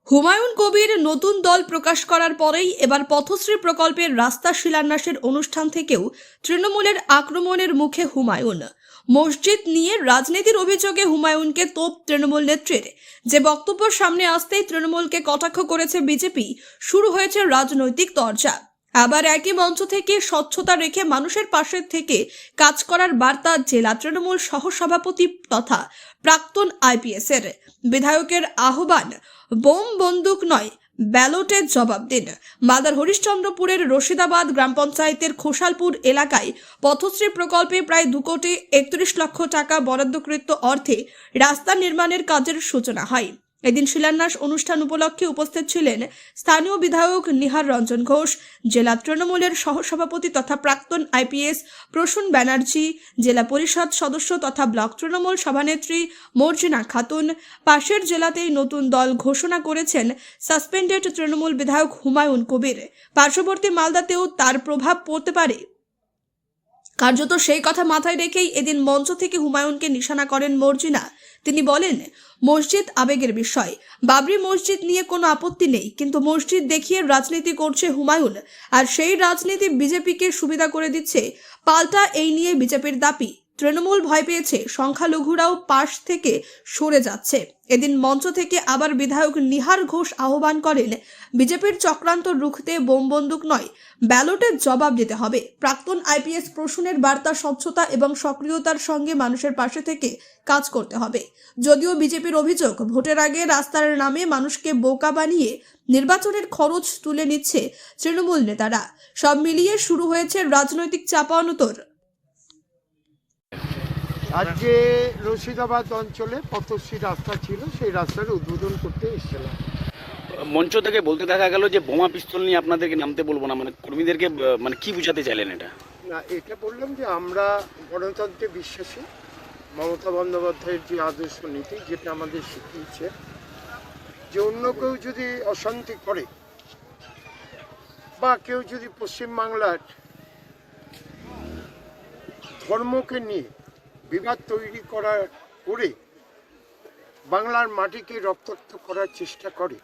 হুমায়ুন কবির নতুন দল প্রকাশ করার পরেই এবার পথশ্রী প্রকল্পের রাস্তা শিলান্যাসের অনুষ্ঠান থেকেও তৃণমূলের আক্রমণের মুখে হুমায়ুন। মসজিদ নিয়ে রাজনীতির অভিযোগে হুমায়ুনকে তোপ তৃণমূল নেত্রীর। যে বক্তব্য সামনে আসতেই তৃণমূলকে কটাক্ষ করেছে বিজেপি, শুরু হয়েছে রাজনৈতিক তরজা। আবার একই মঞ্চ থেকে স্বচ্ছতা রেখে মানুষের পাশে থেকে কাজ করার বার্তা জেলা তৃণমূল সহসভাপতি তথা প্রাক্তন আইপিএসের বিধায়কের আহ্বান, বোম বন্দুক নয়, ব্যালটের জবাব দিন। মাদার হরিশ্চন্দ্রপুরের রশিদাবাদ গ্রাম পঞ্চায়েতের খোসালপুর এলাকায় পথশ্রী প্রকল্পে প্রায় 2,31,00,000 টাকা বরাদ্দকৃত অর্থে রাস্তা নির্মাণের কাজের সূচনা হয়। এদিন শিলান্যাস অনুষ্ঠান উপলক্ষে উপস্থিত ছিলেন স্থানীয় বিধায়ক নিহার রঞ্জন ঘোষ, জেলা তৃণমূলের সহসভাপতি তথা প্রাক্তন আইপিএস প্রসূন ব্যানার্জি, জেলা পরিষদ সদস্য তথা ব্লক তৃণমূল সভানেত্রী মর্জিনা খাতুন। পাশের জেলাতেই নতুন দল ঘোষণা করেছেন সাসপেন্ডেড তৃণমূল বিধায়ক হুমায়ুন কবির। পার্শ্ববর্তী মালদাতেও তার প্রভাব পড়তে পারে, কার্যত সেই কথা মাথায় রেখেই এদিন মঞ্চ থেকে হুমায়ুনকে নিশানা করেন মর্জিনা। তিনি বলেন, মসজিদ আবেগের বিষয়, বাবরি মসজিদ নিয়ে কোনো আপত্তি নেই, কিন্তু মসজিদ দেখিয়ে রাজনীতি করছে হুমায়ুন, আর সেই রাজনীতি বিজেপিকে সুবিধা করে দিচ্ছে। পাল্টা এই নিয়ে বিজেপির দাবি, তৃণমূল ভয় পেয়েছে, সংখ্যালঘুরাও পাশ থেকে সরে যাচ্ছে। এদিন মঞ্চ থেকে আবার বিধায়ক নিহার ঘোষ আহ্বান করেন, বিজেপির চক্রান্ত রুখতে বোম বন্দুক নয়, ব্যালটের জবাব দিতে হবে। প্রাক্তন আইপিএস প্রসূনের বার্তা, স্বচ্ছতা এবং সক্রিয়তার সঙ্গে মানুষের পাশে থেকে কাজ করতে হবে। যদিও বিজেপির অভিযোগ, ভোটের আগে রাস্তার নামে মানুষকে বোকা বানিয়ে নির্বাচনের খরচ তুলে নিচ্ছে তৃণমূল নেতারা। সব মিলিয়ে শুরু হয়েছে রাজনৈতিক চাপানোতর। আজকে রশিদাবাদ অঞ্চলে পথশ্রী রাস্তা ছিল, সেই রাস্তার উদ্বোধন করতে এসেছিলাম। মঞ্চ থেকে বলতে দেখা গেল যে বোমা পিস্তল নিয়ে আপনাদেরকে নামতে বলবো না, মানে কর্মীদেরকে মানে কি বুঝাতে চাইলেন এটা? না, এটা বললাম যে আমরা গণতন্ত্রে বিশ্বাসী। মমতা বন্দ্যোপাধ্যায়ের যে আদর্শ নীতি, যেটা আমাদের শিখিয়েছে যে অন্য কেউ যদি অশান্তি করে বা কেউ যদি পশ্চিমবাংলার ধর্মকে নিয়ে বিবাদ তৈরি করে বাংলার মাটিকে রক্তাক্ত করার চেষ্টা করে,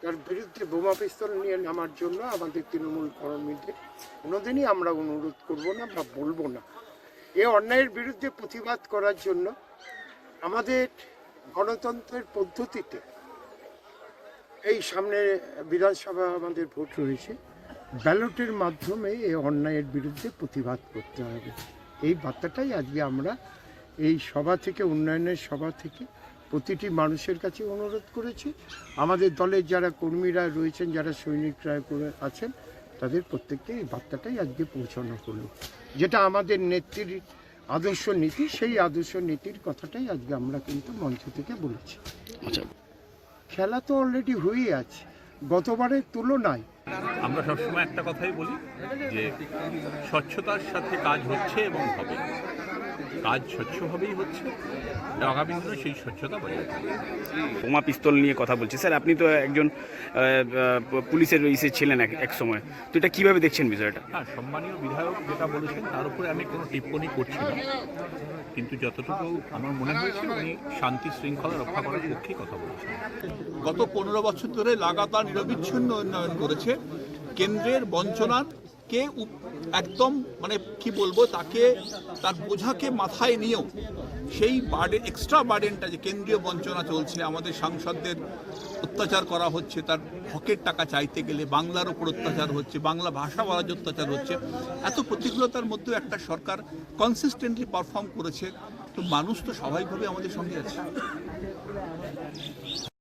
তার বিরুদ্ধে বোমা পিস্তল নিয়ে নামার জন্য আমাদের তৃণমূল কর্মীদের কোনোদিনই আমরা অনুরোধ করব না বা বলবো না। এ অন্যায়ের বিরুদ্ধে প্রতিবাদ করার জন্য আমাদের গণতন্ত্রের পদ্ধতিতে এই সামনে বিধানসভা আমাদের ভোট রয়েছে, ব্যালটের মাধ্যমে এই অন্যায়ের বিরুদ্ধে প্রতিবাদ করতে হবে। এই বার্তাটাই আজকে আমরা এই সভা থেকে, উন্নয়নের সভা থেকে প্রতিটি মানুষের কাছে অনুরোধ করেছি। আমাদের দলের যারা কর্মীরা রয়েছেন, যারা সৈনিকরা আছেন, তাদের প্রত্যেককে এই বার্তাটাই আজকে পৌঁছানো হলো। যেটা আমাদের নেত্রীর আদর্শ নীতি, সেই আদর্শ নীতির কথাটাই আজকে আমরা কিন্তু মঞ্চ থেকে বলেছি। আচ্ছা, খেলা তো অলরেডি হয়েই আছে, গতবারের তুলনায়। আমরা সবসময় একটা কথাই বলি যে স্বচ্ছতার সাথে কাজ হচ্ছে এবং হবে, কাজ স্বচ্ছভাবেই হচ্ছে, আগামী দিনে সেই স্বচ্ছতা বজায় থাকবে। বোমা পিস্তল নিয়ে কথা বলছি স্যার, আপনি তো একজন পুলিশের ইসে ছিলেন এক সময়, তো এটা কীভাবে দেখছেন বিষয়টা? হ্যাঁ, সম্মানীয় বিধায়ক যেটা বলেছেন তার উপরে আমি কোনো টিপ্পণী করছি না, কিন্তু যতটুকু আমার মনে হয়েছে উনি শান্তি শৃঙ্খলা রক্ষা করার পক্ষেই কথা বলেছেন। গত 15 বছর ধরে লাগাতার নিরবিচ্ছিন্ন উন্নয়ন করেছে। কেন্দ্রের বঞ্চনাকে একদম মানে কি বলবো, তাকে তার বোঝাকে মাথায় নিয়েও সেই এক্সট্রা বার্ডেনটা যে কেন্দ্রীয় বঞ্চনা চলছে, আমাদের সাংসদদের অত্যাচার করা হচ্ছে, তার হকের টাকা চাইতে গেলে বাংলার ওপর অত্যাচার হচ্ছে, বাংলা ভাষা বলার অত্যাচার হচ্ছে, এত প্রতিকূলতার মধ্যেও একটা সরকার কনসিস্টেন্টলি পারফর্ম করেছে। তো মানুষ তো স্বাভাবিকভাবে আমাদের সঙ্গে আছে।